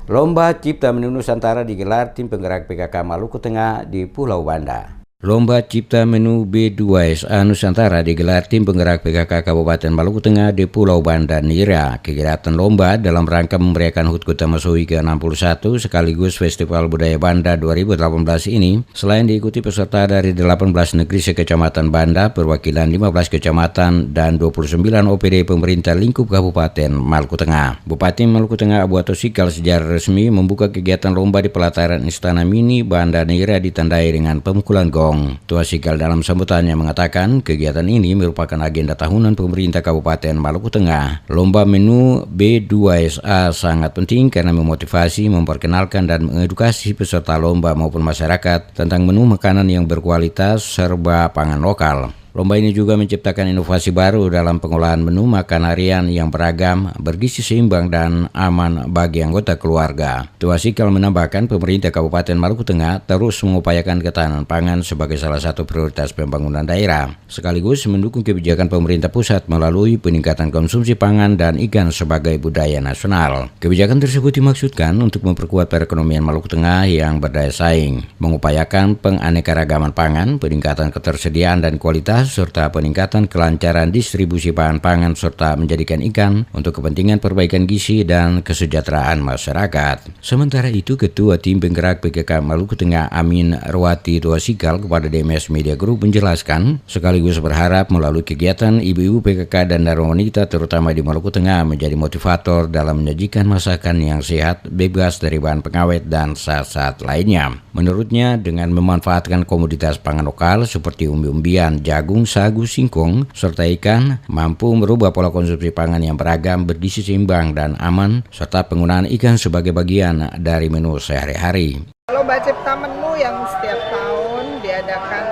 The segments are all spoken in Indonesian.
Lomba Cipta Menu Nusantara digelar tim penggerak PKK Maluku Tengah di Pulau Banda. Lomba Cipta Menu B2SA Nusantara digelar tim penggerak PKK Kabupaten Maluku Tengah di Pulau Banda Nira. Kegiatan lomba dalam rangka memeriahkan HUT Kota Masohi ke-61 sekaligus Festival Budaya Banda 2018 ini, selain diikuti peserta dari 18 negeri sekecamatan Banda, perwakilan 15 kecamatan, dan 29 OPD pemerintah lingkup Kabupaten Maluku Tengah. Bupati Maluku Tengah Abu Atau Sikal secara resmi membuka kegiatan lomba di pelataran Istana Mini Banda Nira ditandai dengan pemukulan gong. Tua Sikal dalam sambutannya mengatakan kegiatan ini merupakan agenda tahunan pemerintah Kabupaten Maluku Tengah. Lomba menu B2SA sangat penting karena memotivasi, memperkenalkan, dan mengedukasi peserta lomba maupun masyarakat tentang menu makanan yang berkualitas serba pangan lokal. Lomba ini juga menciptakan inovasi baru dalam pengolahan menu makan harian yang beragam, bergizi seimbang, dan aman bagi anggota keluarga. Tua Sikal menambahkan pemerintah Kabupaten Maluku Tengah terus mengupayakan ketahanan pangan sebagai salah satu prioritas pembangunan daerah, sekaligus mendukung kebijakan pemerintah pusat melalui peningkatan konsumsi pangan dan ikan sebagai budaya nasional. Kebijakan tersebut dimaksudkan untuk memperkuat perekonomian Maluku Tengah yang berdaya saing, mengupayakan penganekaragaman pangan, peningkatan ketersediaan dan kualitas, serta peningkatan kelancaran distribusi bahan pangan, serta menjadikan ikan untuk kepentingan perbaikan gizi dan kesejahteraan masyarakat. Sementara itu, Ketua Tim Penggerak PKK Maluku Tengah Amin Ruwati Tua Sikal kepada DMS Media Group menjelaskan, sekaligus berharap melalui kegiatan ibu-ibu PKK dan Dharma Wanita terutama di Maluku Tengah menjadi motivator dalam menyajikan masakan yang sehat, bebas dari bahan pengawet dan zat-zat lainnya. Menurutnya, dengan memanfaatkan komoditas pangan lokal seperti umbi-umbian, jagung, sagu, singkong, serta ikan, mampu merubah pola konsumsi pangan yang beragam, bergizi seimbang, dan aman, serta penggunaan ikan sebagai bagian dari menu sehari-hari. Lomba Cipta Menu yang setiap tahun diadakan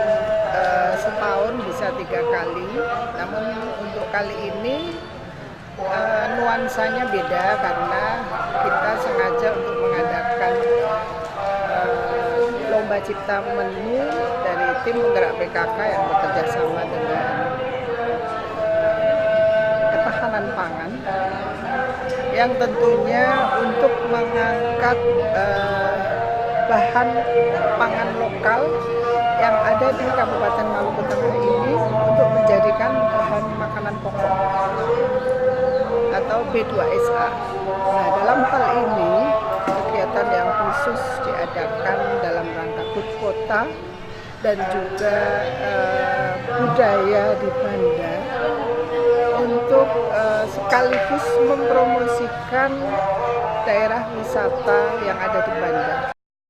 setahun bisa 3 kali, namun untuk kali ini nuansanya beda karena kita sengaja untuk mengadakan Lomba Cipta Menu dari tim penggerak PKK yang bekerja sama dengan ketahanan pangan, yang tentunya untuk mengangkat bahan pangan lokal yang ada di Kabupaten Maluku Tengah ini untuk menjadikan bahan makanan pokok atau B2SA. Nah, dalam hal ini kegiatan yang khusus diadakan dalam rangka HUT Kota dan juga budaya di Banda untuk sekaligus mempromosikan daerah wisata yang ada di Banda.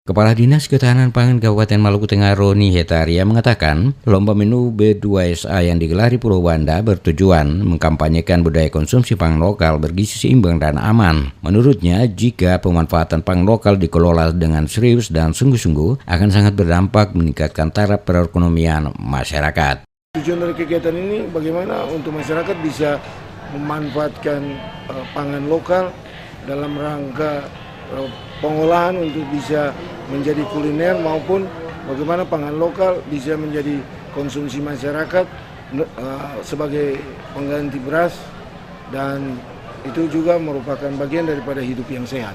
Kepala Dinas Ketahanan Pangan Kabupaten Maluku Tengah Roni Hetaria mengatakan, lomba menu B2SA yang digelar di Pulau Banda bertujuan mengkampanyekan budaya konsumsi pangan lokal bergizi seimbang dan aman. Menurutnya, jika pemanfaatan pangan lokal dikelola dengan serius dan sungguh-sungguh, akan sangat berdampak meningkatkan taraf perekonomian masyarakat. Tujuan dari kegiatan ini bagaimana untuk masyarakat bisa memanfaatkan pangan lokal dalam rangka pengolahan untuk bisa menjadi kuliner, maupun bagaimana pangan lokal bisa menjadi konsumsi masyarakat sebagai pengganti beras, dan itu juga merupakan bagian daripada hidup yang sehat.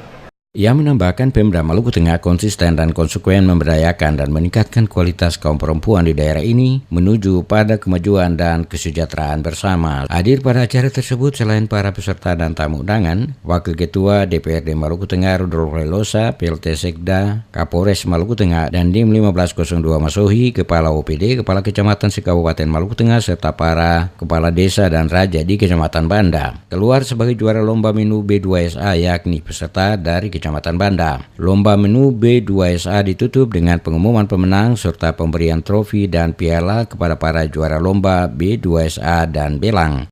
Ia menambahkan Pemda Maluku Tengah konsisten dan konsekuen memberdayakan dan meningkatkan kualitas kaum perempuan di daerah ini menuju pada kemajuan dan kesejahteraan bersama. Hadir pada acara tersebut selain para peserta dan tamu undangan, Wakil Ketua DPRD Maluku Tengah Rudolf Lelosa, PLT Sekda, Kapolres Maluku Tengah, dan Dim 1502 Masohi, Kepala OPD, Kepala Kecamatan se-Kabupaten Maluku Tengah, serta para Kepala Desa dan Raja di Kecamatan Banda. Keluar sebagai juara lomba menu B2SA yakni peserta dari Kecamatan Banda. Lomba menu B2SA ditutup dengan pengumuman pemenang serta pemberian trofi dan piala kepada para juara lomba B2SA dan Belang.